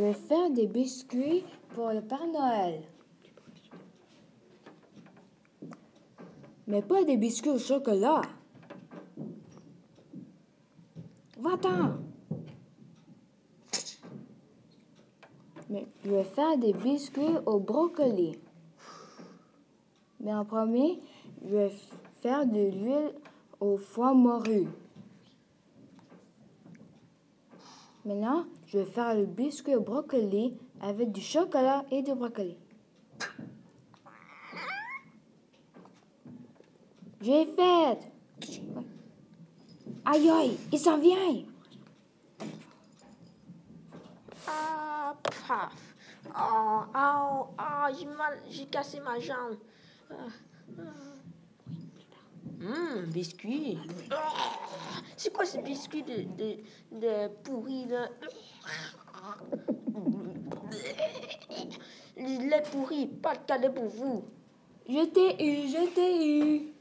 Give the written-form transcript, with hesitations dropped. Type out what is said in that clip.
vais faire des biscuits pour le Père Noël. Mais pas des biscuits au chocolat. Va-t'en! Mais je vais faire des biscuits au brocoli. Mais en premier, je vais faire de l'huile au foie morue. Maintenant, je vais faire le biscuit au brocoli avec du chocolat et du brocoli. J'ai fait! Aïe aïe, il s'en vient! Ah, paf. Oh, ah, j'ai cassé ma jambe. Biscuit. C'est quoi ce biscuit de pourri, là? Le lait pourri, pas de cadeau pour vous. Je t'ai eu, je t'ai eu!